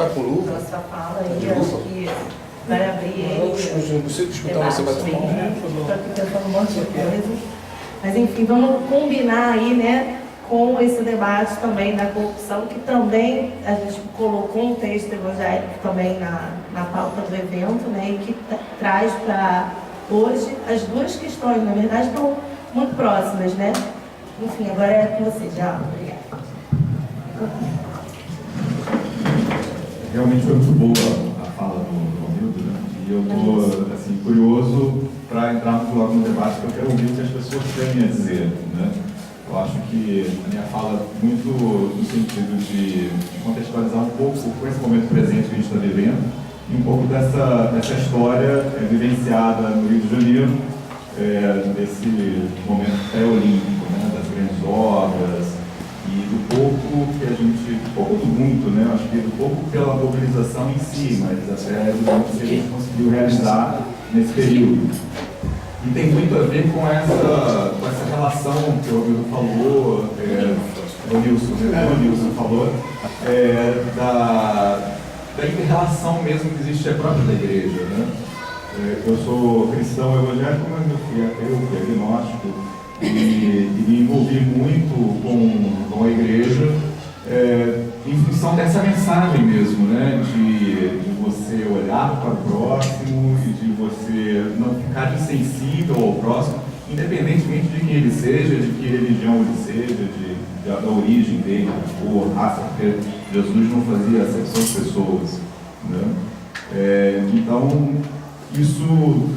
tá com luva? Nossa fala aí, acho que vai abrir ele. Não consigo escutar você bater palma. Estou aqui pensando um monte de coisa. Mas enfim, vamos combinar aí, né, com esse debate também da corrupção, que também a gente colocou um texto evangélico também na pauta do evento, né, e que traz para hoje as duas questões, na verdade, estão muito próximas, né? Enfim, agora é com você, já. Obrigada. Realmente foi muito boa a fala do Romildo, né? E eu estou assim, curioso para entrarmos logo no debate, porque eu quero ouvir o que as pessoas têm a dizer, né? Eu acho que a minha fala muito no sentido de contextualizar um pouco com esse momento presente que a gente está vivendo e um pouco dessa história vivenciada no Rio de Janeiro, desse momento pré-olímpico, né? Das grandes obras, e do pouco que a gente, pouco do muito, né? Acho que do pouco pela mobilização em si, mas até do muito que a gente conseguiu realizar nesse período. E tem muito a ver com essa relação que o Romildo falou, o Nilson falou, da inter-relação mesmo que existe própria da igreja, né? Eu sou cristão evangélico, mas eu fui ateu, fui agnóstico, e me envolvi muito com a igreja em função dessa mensagem mesmo, né? De você olhar para o próximo e de você não ficar insensível ao próximo, independentemente de quem ele seja, de que religião ele seja, da origem dele, ou raça, porque Jesus não fazia acepção de pessoas, né? Então, isso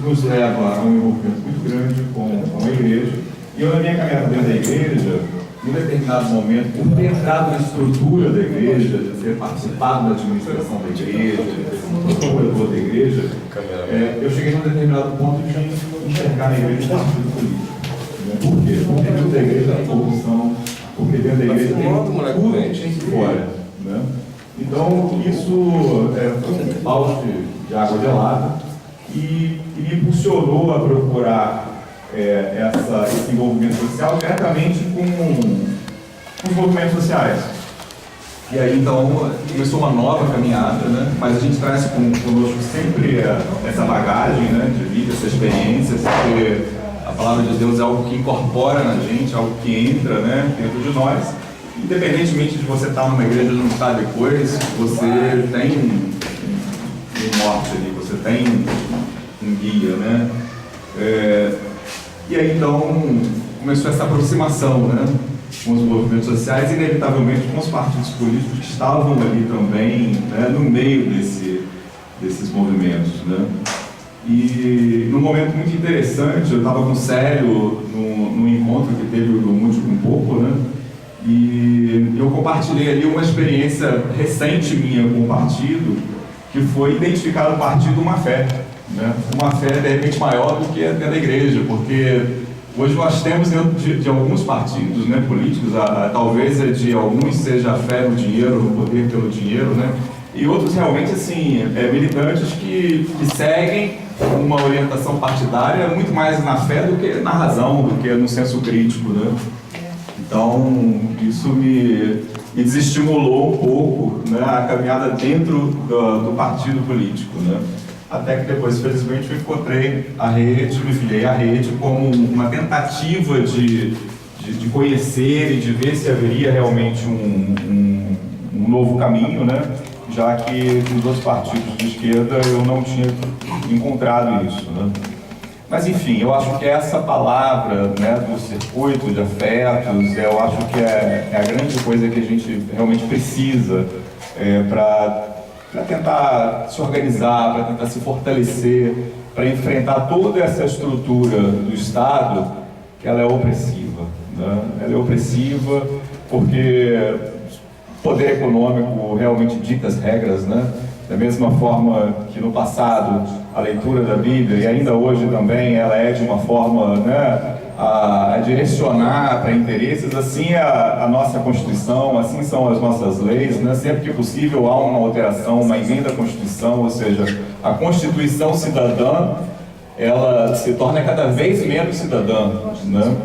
nos leva a um envolvimento muito grande com a igreja. E eu, na minha caminhada dentro da igreja, em um determinado momento, por ter entrado na estrutura da igreja, de ter participado da administração da igreja, de ter sido promovedor da igreja, eu cheguei num determinado ponto de enxergar na igreja um partido político. Por quê? Porque dentro da igreja tem corrupção, porque dentro da igreja tem tudo que tem fora, né? Então, isso foi um balde de água gelada e me impulsionou a procurar esse envolvimento social diretamente com os movimentos sociais. E aí, então, começou uma nova caminhada, né? Mas a gente traz conosco sempre essa bagagem, né, de vida, essa experiência, porque a palavra de Deus é algo que incorpora na gente, algo que entra, né, dentro de nós. Independentemente de você estar numa igreja ou não estar depois, você tem um norte ali, você tem um guia, né? E aí, então, começou essa aproximação, né, com os movimentos sociais e, inevitavelmente, com os partidos políticos que estavam ali também, né, no meio desses movimentos, né. E, num momento muito interessante, eu estava com o Célio num encontro que teve no Múltiplo um pouco, né, e eu compartilhei ali uma experiência recente minha com o partido, que foi identificar no partido uma fé. Né? Uma fé de repente maior do que dentro da igreja, porque hoje nós temos dentro de alguns partidos, né, políticos, talvez de alguns seja a fé no dinheiro, no poder pelo dinheiro, né? E outros realmente assim, militantes que seguem uma orientação partidária muito mais na fé do que na razão, do que no senso crítico, né? Então isso me desestimulou um pouco, né, a caminhada dentro do partido político, né? Até que depois, felizmente, eu encontrei a rede, me filiei à rede como uma tentativa de conhecer e de ver se haveria realmente um novo caminho, né? Já que nos outros partidos de esquerda eu não tinha encontrado isso, né? Mas, enfim, eu acho que essa palavra, né, do circuito de afetos, eu acho que é a grande coisa que a gente realmente precisa para tentar se organizar, para tentar se fortalecer, para enfrentar toda essa estrutura do Estado, que ela é opressiva, né? Ela é opressiva porque o poder econômico realmente dita as regras, né? Da mesma forma que no passado a leitura da Bíblia, e ainda hoje também, ela é de uma forma, né, a direcionar para interesses, assim a nossa Constituição, assim são as nossas leis, né? Sempre que possível há uma alteração, uma emenda à Constituição, ou seja, a Constituição cidadã, ela se torna cada vez menos cidadã, né?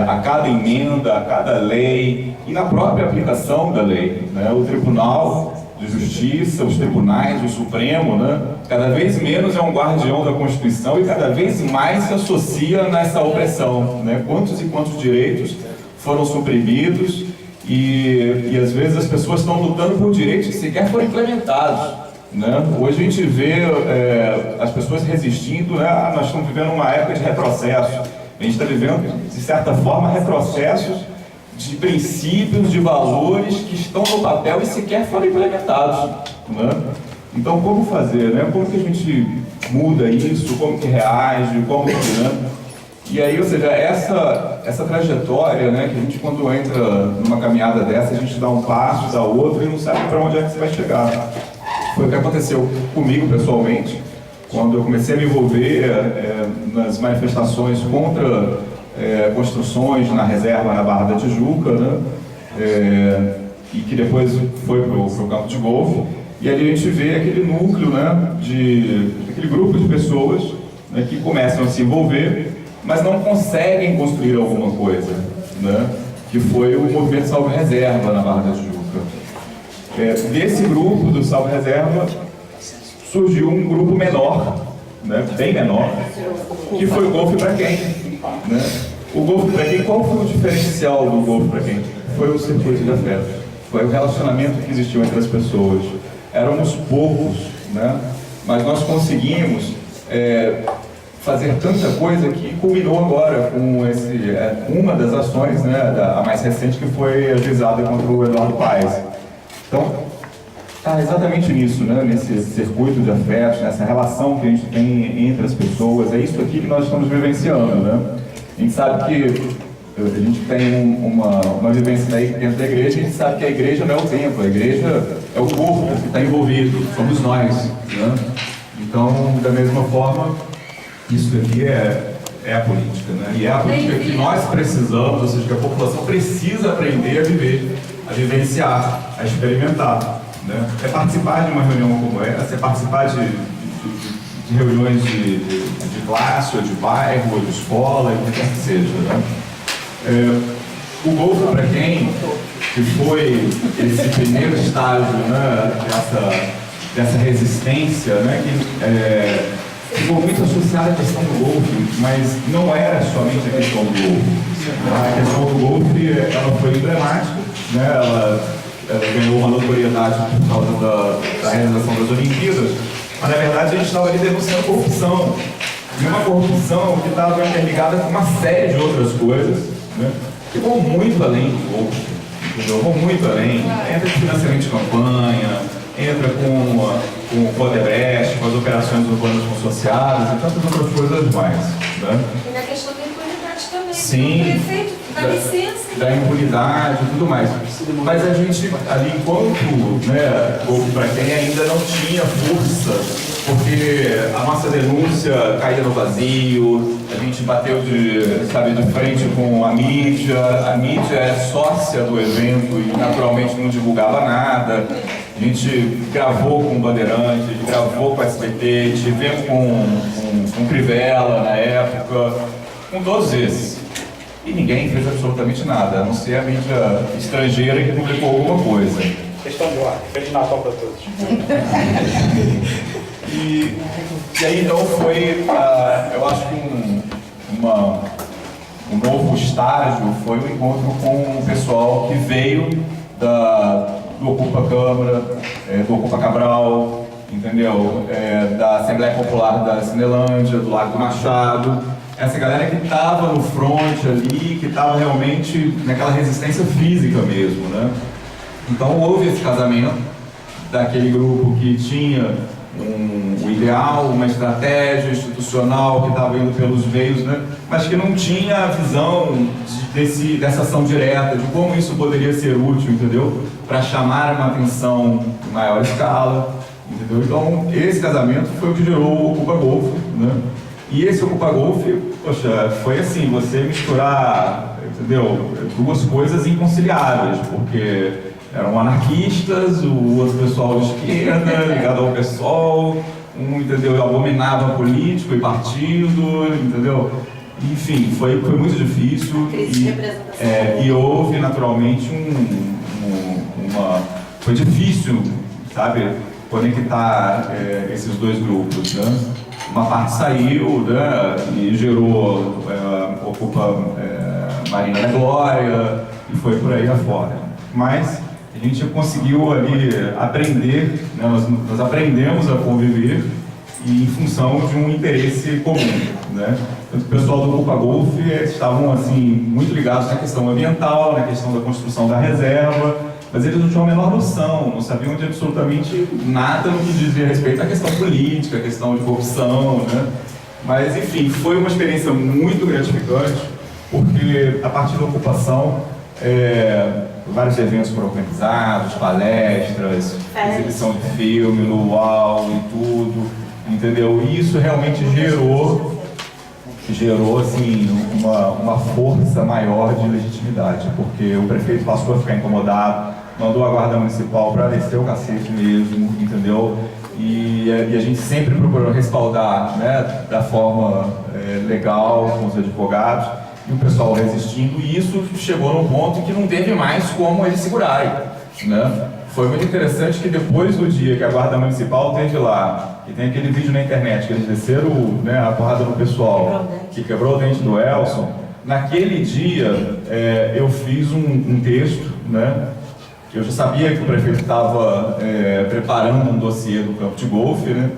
A cada emenda, a cada lei e na própria aplicação da lei, né? O tribunal de Justiça, os tribunais, o Supremo, né? Cada vez menos é um guardião da Constituição e cada vez mais se associa nessa opressão, né? Quantos e quantos direitos foram suprimidos e às vezes as pessoas estão lutando por direitos que sequer foram implementados, né? Hoje a gente vê as pessoas resistindo, né? Nós estamos vivendo uma época de retrocesso. A gente está vivendo, de certa forma, retrocessos de princípios, de valores que estão no papel e sequer foram implementados, né? Então, como fazer, né? Como que a gente muda isso, como que reage, como que, né? E aí, ou seja, essa trajetória, né, que a gente quando entra numa caminhada dessa, a gente dá um passo, dá outro e não sabe para onde é que você vai chegar. Foi o que aconteceu comigo pessoalmente, quando eu comecei a me envolver nas manifestações contra construções na reserva na Barra da Tijuca, né? E que depois foi para o campo de golfe. E ali a gente vê aquele núcleo, né, aquele grupo de pessoas, né, que começam a se envolver, mas não conseguem construir alguma coisa, né, que foi o movimento Salve Reserva na Barra da Tijuca. Desse grupo do Salve Reserva surgiu um grupo menor, né, bem menor, que foi o Golfe para Quem, né? O Golfe para Quem, qual foi o diferencial do Golfe para Quem? Foi o circuito de afeto, foi o relacionamento que existiu entre as pessoas. Éramos poucos, né? Mas nós conseguimos fazer tanta coisa que culminou agora com uma das ações, né, a mais recente, que foi ajuizada contra o Eduardo Paes. Então, está exatamente nisso, né? Nesse circuito de afetos, nessa relação que a gente tem entre as pessoas. É isso aqui que nós estamos vivenciando, né? A gente sabe que a gente tem uma vivência dentro da igreja, a gente sabe que a igreja não é o templo, a igreja é o corpo que está envolvido, somos nós, né? Então, da mesma forma, isso aqui é a política, né? E é a política que nós precisamos, ou seja, que a população precisa aprender a viver, a vivenciar, a experimentar, né? É participar de uma reunião como essa, é participar de reuniões de classe, ou de bairro, ou de escola, o que quer que seja, né? O Golfe para Quem, que foi esse primeiro estágio, né, dessa resistência, né, que ficou muito associada à questão do golfe, mas não era somente a questão do golfe. A questão do golfe, ela foi emblemática, né, ela ganhou uma notoriedade por causa da realização das Olimpíadas, mas na verdade a gente estava ali denunciando corrupção, e uma corrupção que estava interligada com uma série de outras coisas, né, que vão muito além do golfe, entendeu? Vão muito além, entra de financiamento de campanha, entra com o Odebrecht, com as operações urbanas consociadas e tantas outras coisas mais, né? E na questão da impunidade também. Sim, O prefeito dá licença. Da impunidade e tudo mais. Mas a gente, ali, enquanto, né, Golfe para Quem, ainda não tinha força, porque a nossa denúncia caía no vazio, a gente bateu de frente com a mídia é sócia do evento e naturalmente não divulgava nada. A gente gravou com o Bandeirante, gravou com a SBT, tivemos com Crivella na época, com todos esses. E ninguém fez absolutamente nada, a não ser a mídia estrangeira que publicou alguma coisa. Questão de ordem, Feliz Natal para todos. E aí então foi, eu acho que um novo estágio foi o encontro com o pessoal que veio do Ocupa Câmara, do Ocupa Cabral, entendeu? Da Assembleia Popular da Cinelândia, do Lago do Machado. Essa galera que estava no front ali, que estava realmente naquela resistência física mesmo, né? Então houve esse casamento daquele grupo que tinha um ideal, uma estratégia institucional que estava indo pelos veios, né? Mas que não tinha a visão dessa ação direta, de como isso poderia ser útil, entendeu? Para chamar uma atenção em maior escala, entendeu? Então, esse casamento foi o que gerou o Ocupa Golfe, né? E esse Ocupa Golfe, poxa, foi assim, você misturar, entendeu? Duas coisas inconciliáveis, porque eram anarquistas, o outro pessoal de esquerda, ligado ao PSOL, entendeu? Abominava político e partido, entendeu? Enfim, foi muito difícil. Crise de representação. E houve naturalmente foi difícil, sabe, conectar esses dois grupos, né? Uma parte saiu, né, e gerou, ocupa Marina da Glória e foi por aí afora. Mas a gente conseguiu ali aprender, né, nós aprendemos a conviver e em função de um interesse comum, né? Tanto que o pessoal do Ocupa Golf estavam assim muito ligados na questão ambiental, na questão da construção da reserva, mas eles não tinham a menor noção, não sabiam de absolutamente nada no que dizia respeito à questão política, à questão de corrupção, né? Mas enfim, foi uma experiência muito gratificante, porque a partir da ocupação vários eventos foram organizados, palestras, exibição de filme no UAU e tudo, entendeu? E isso realmente gerou assim, uma força maior de legitimidade, porque o prefeito passou a ficar incomodado, mandou a guarda municipal para descer o cacete mesmo, entendeu? E a gente sempre procurou respaldar, né, da forma legal com os advogados, e o pessoal resistindo, e isso chegou num ponto que não teve mais como eles segurarem, né? Foi muito interessante que depois do dia que a Guarda Municipal teve lá, e tem aquele vídeo na internet que eles desceram, né, a porrada no pessoal, que quebrou o dente do Elson, naquele dia eu fiz um texto, né, que eu já sabia que o prefeito estava preparando um dossiê do campo de golfe, né,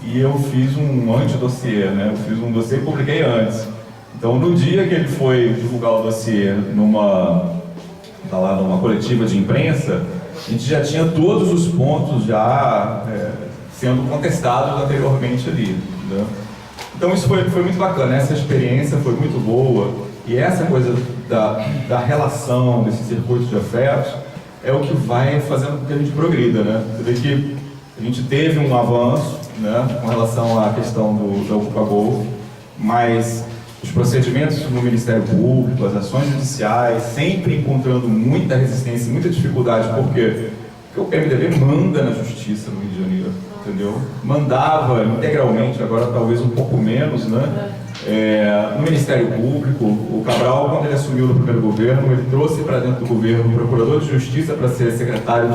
e eu fiz um anti-dossiê, né, eu fiz um dossiê que publiquei antes. Então, no dia que ele foi divulgar o dossiê numa coletiva de imprensa, a gente já tinha todos os pontos já sendo contestados anteriormente ali, né? Então isso foi muito bacana, essa experiência foi muito boa, e essa coisa da relação, desse circuito de afetos, é o que vai fazendo com que a gente progrida, né? Você vê que a gente teve um avanço, né, com relação à questão da Ocupa Golf, mas os procedimentos no Ministério Público, as ações judiciais, sempre encontrando muita resistência, muita dificuldade. Por quê? Porque o PMDB manda na justiça no Rio de Janeiro, entendeu? Mandava integralmente, agora talvez um pouco menos, né? No Ministério Público, o Cabral, quando ele assumiu no primeiro governo, ele trouxe para dentro do governo o procurador de justiça para ser secretário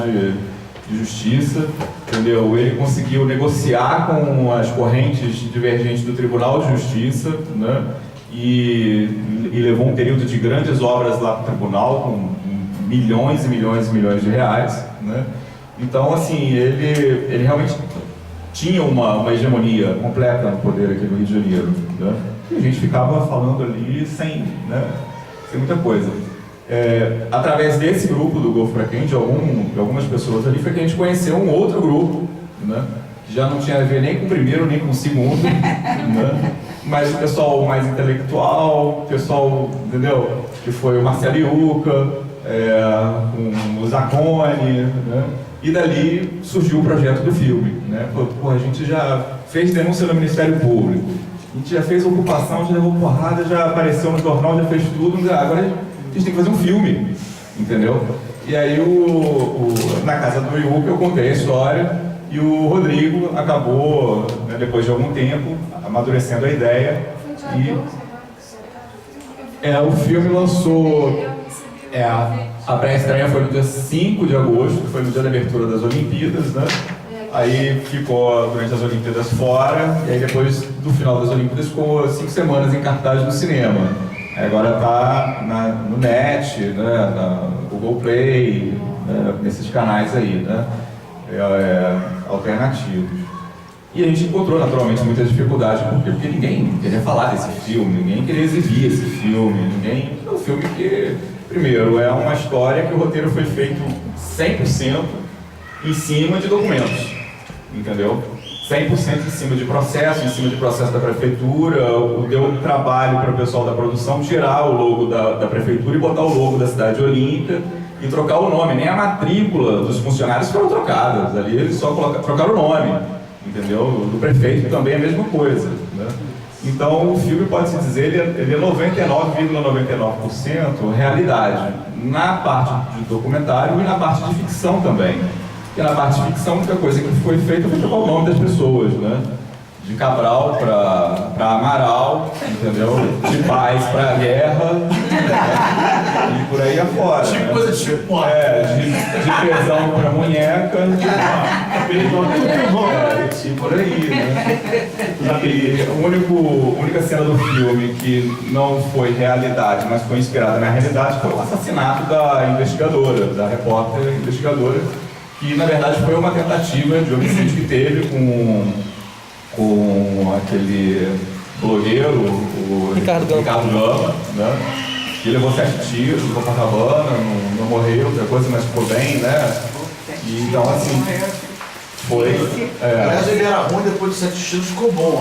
de justiça, entendeu? Ele conseguiu negociar com as correntes divergentes do Tribunal de Justiça, né? E levou um período de grandes obras lá para o tribunal, com milhões e milhões e milhões de reais, né? Então, assim, ele realmente tinha uma hegemonia completa no poder aqui no Rio de Janeiro, né? E a gente ficava falando ali sem muita coisa. Através desse grupo do Golfo para Quem, de algumas pessoas ali, foi que a gente conheceu um outro grupo, né? Que já não tinha a ver nem com o primeiro nem com o segundo, né? Mas o pessoal mais intelectual, o pessoal, entendeu? Que foi o Marcelo Iuca, com o Zacconi, né? E dali surgiu o projeto do filme, né? Pô, a gente já fez denúncia no Ministério Público, a gente já fez ocupação, já levou porrada, já apareceu no jornal, já fez tudo, agora a gente tem que fazer um filme, entendeu? E aí, na casa do Iuca, eu contei a história, e o Rodrigo acabou, né, depois de algum tempo, amadurecendo a ideia. E o filme lançou. A pré-estreia foi no dia 5 de agosto, que foi no dia da abertura das Olimpíadas, né? Aí ficou durante as Olimpíadas fora, e aí depois do final das Olimpíadas ficou 5 semanas em cartaz no cinema. Aí agora está no NET, né, na Google Play, né, nesses canais aí, né? Alternativos. E a gente encontrou naturalmente muita dificuldade, porque ninguém queria falar desse filme, ninguém queria exibir esse filme, é um filme que, primeiro, é uma história que o roteiro foi feito 100% em cima de documentos, entendeu? 100% em cima de processo da prefeitura, deu trabalho para o pessoal da produção tirar o logo da prefeitura e botar o logo da cidade olímpica e trocar o nome. Nem a matrícula dos funcionários foram trocadas, ali eles só trocaram o nome, entendeu? Do prefeito também é a mesma coisa, né? Então o filme, pode-se dizer, ele é 99,99% realidade, na parte de documentário e na parte de ficção também. Porque na parte de ficção, a única coisa que foi feita foi trocar o nome das pessoas, né? De Cabral para Amaral, entendeu? De paz para guerra, né? E por aí afora. Tipo né? coisa tipo de pesão para munheca. E por aí, né? E a única cena do filme que não foi realidade, mas foi inspirada na realidade foi o assassinato da investigadora, da repórter investigadora, que na verdade foi uma tentativa de homicídio que teve com aquele blogueiro, o Ricardo Gama, né? Que levou 7 tiros no Copacabana, não morreu, outra coisa, mas ficou bem, né? E, então, assim, foi... Aliás, ele era ruim, depois de 7 tiros ficou bom.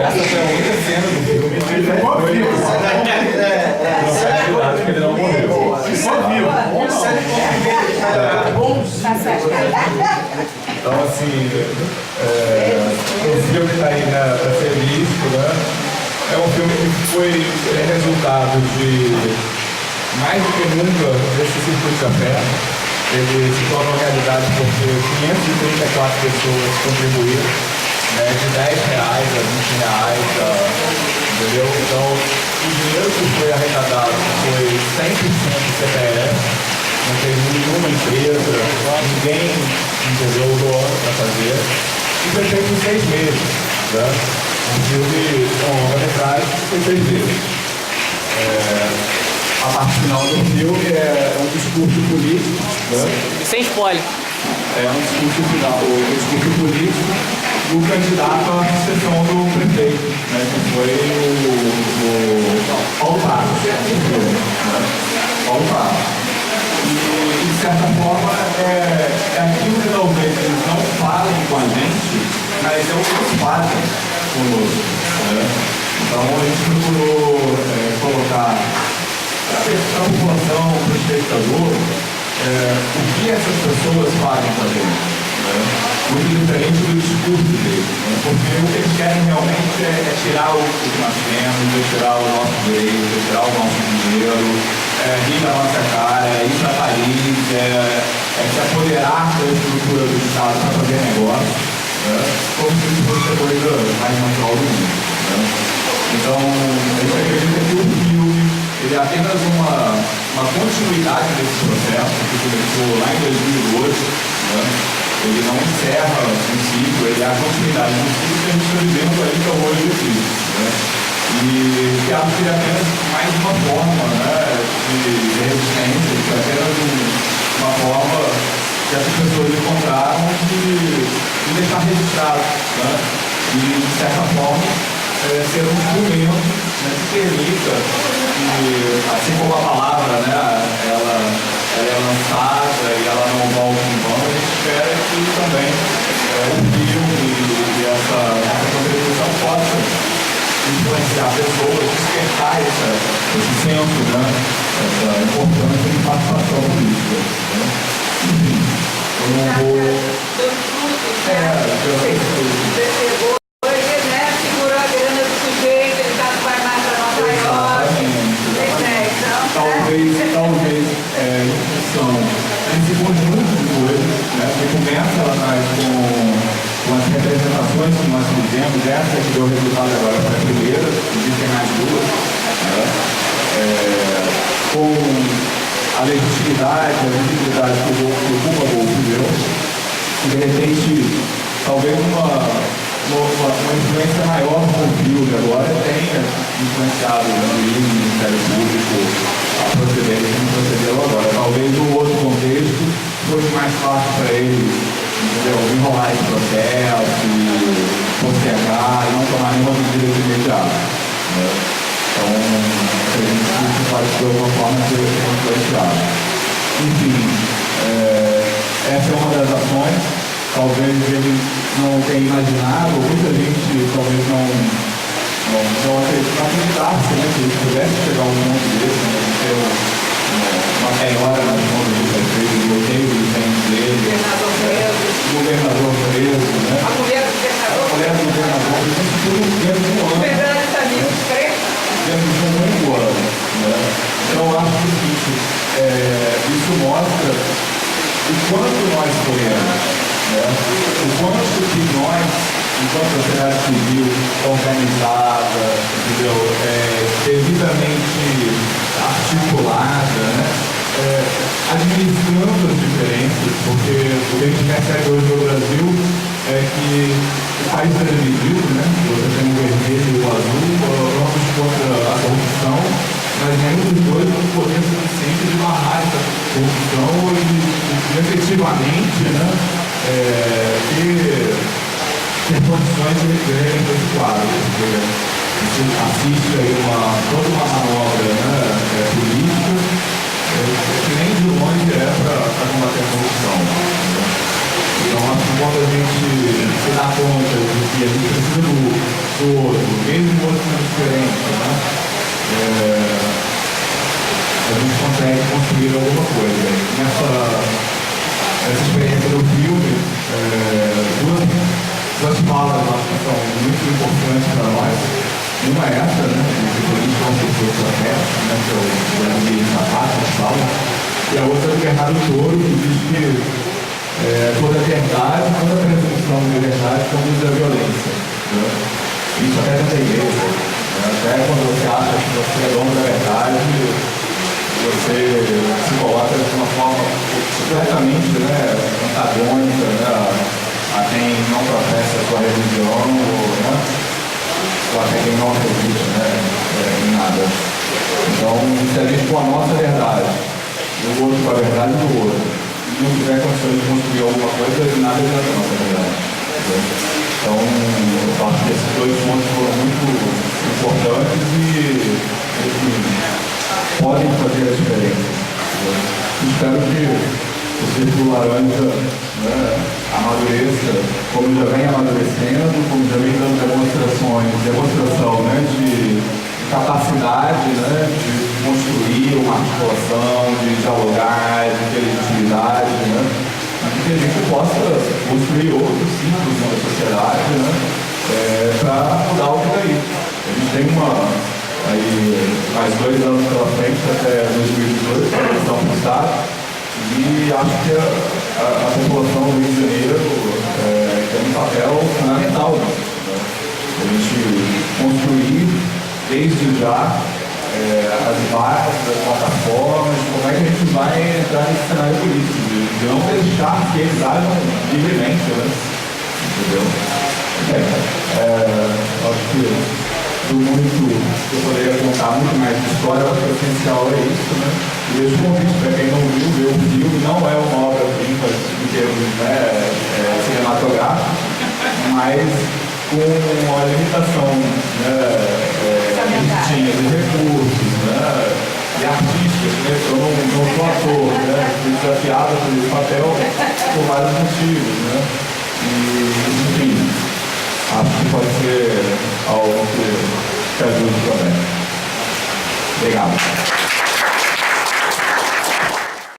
Essa foi a única cena do filme que ele foi que ele não morreu. Então, assim, o filme está aí, né, para ser visto, né? É um filme que foi resultado de, mais do que nunca, desse circuito de fé. Ele se tornou realidade porque 534 pessoas contribuíram, né, de R$10 a R$20, entendeu? Então, o dinheiro que foi arrecadado foi 100% do CPF. Não teve nenhuma empresa, ninguém, entendeu, doando para fazer. E foi feito em 6 meses, né? Um filme com longa-metragem foi 6 meses. A parte final do filme é um discurso político, né? Sem spoiler. É um discurso final, o discurso político do candidato à sucessão do prefeito, né? Que foi o Paulo Barros, né? Paulo Barros. E, de certa forma, é aquilo que talvez eles não falem com a gente, mas é o que eles fazem conosco, né? Então, a gente procurou colocar para a população, para o espectador, o que essas pessoas fazem com a gente, né? Muito diferente do discurso deles, né? Porque o que eles querem realmente é tirar o que nós temos, é tirar o nosso direito, é tirar o nosso dinheiro, rir da nossa cara, ir para Paris, se apoderar da estrutura do Estado para fazer negócio, né? Como se isso fosse a coisa mais natural do mundo, né? Então, a gente acredita que o filme ele é apenas uma continuidade desse processo que começou lá em 2012, né? Ele não encerra um ciclo, ele é a continuidade do ciclo que a gente está vivendo aí, que é o Olho de Cristo, né? E que acho que é apenas mais uma forma, né, de resistência, que é apenas uma forma que essas pessoas encontraram de deixar registrado, né? E, de certa forma, ser um instrumento, né, que permita que, assim como a palavra, né, ela é lançada e ela não volta em vão, a gente espera que também o filme e essa contribuição possa influenciar pessoas, despertar esse senso, né, essa importância de participação política, né? Enfim, eu não vou... Segurou a grana do sujeito, ele tá no farmácia da Nova York. Talvez, esse conjunto de coisas, né, que começa lá atrás com as representações que nós fizemos, essa que deu resultado agora para a primeira, existem mais duas, né, com a legitimidade, a visibilidade que o Cuba Golfo deu, e de repente, talvez uma influência maior no filme agora tenha influenciado o Ministério Público a proceder como procederam agora. Talvez no outro contexto fosse mais fácil para eles, entendeu, enrolar esse processo, postergar e não tomar nenhuma medida imediata, né? Então, acredito que isso pode de alguma forma ser influenciado. Enfim, essa é uma das ações. Talvez ele não tenha imaginado, ou muita gente talvez não acreditasse, né, que ele pudesse chegar a um ponto desse, né, de ter uma penhora nas mãos do prefeito, do bloqueio do tempo dele, governador preso, né? A mulher do governador. A mulher do governador, isso tudo dentro de um ano. Fernando Samir preso. Dentro de um único ano, né? Então eu acho que isso mostra o quanto nós podemos, né? O quanto que nós, enquanto sociedade civil organizada, entendeu, devidamente articulada, né? administrando as diferenças, porque o que a gente percebe hoje no Brasil é que o país está dividido, né? Você tem o vermelho e o azul, vamos contra a corrupção, mas nenhum dos dois tem poder suficiente de barrar essa corrupção e de efetivamente, né, ter condições de reverem esse quadro. Porque você assiste aí toda uma manobra, né, política, que nem de longe é para combater a corrupção. Então, acho que quando a gente se dá conta de que a gente precisa do outro, mesmo o outro sendo diferente, né, a gente consegue construir alguma coisa. Nessa experiência do filme, duas falas que são muito importantes para nós. Uma é essa, né, de política como pessoa estratégica, né, que é o Vladimir Zapata que fala, e a outra é do Bernardo Toro, que diz que toda verdade, toda presunção de verdade conduz à violência. Né? Isso até dentro da igreja. Né? Até quando você acha que você é dono da verdade, você se coloca de uma forma completamente, né, antagônica, né, a quem não professa a sua religião, ou até quem não acredita, né, em nada. Então, se a gente com a nossa verdade, e o outro com a verdade do outro, não tiver condições de construir alguma coisa, nada adianta a nossa verdade. Então, eu acho que esses dois pontos foram muito importantes e podem fazer a diferença. Espero que o Círculo Laranja, né, amadureça, como já vem amadurecendo, como já vem dando demonstração, né, de capacidade, né, de construir uma articulação, de dialogar, de ter legitimidade, né, e que a gente possa construir outros ciclos na sociedade, né, para mudar o que está aí. A gente tem mais 2 anos pela frente, até 2018, para a eleição do Estado, e acho que a população do Rio de Janeiro tem um papel fundamental nisso, né? A gente construir desde já as bases, as plataformas, como é que a gente vai entrar nesse cenário político, de não deixar que eles ajam livremente, né? Entendeu? Acho que eu poderia contar muito mais de história, acho que o essencial é isso, né? E deixo um convite para quem não viu, ver o filme, não é uma obra-prima em termos, né, cinematográficos, mas com uma limitação, né, que a gente tinha de recursos, né, e artísticos, né? Eu não sou ator, né? Fui desafiado por esse papel por vários motivos, né? E, enfim, acho que pode ser algo que ajude também. Obrigado.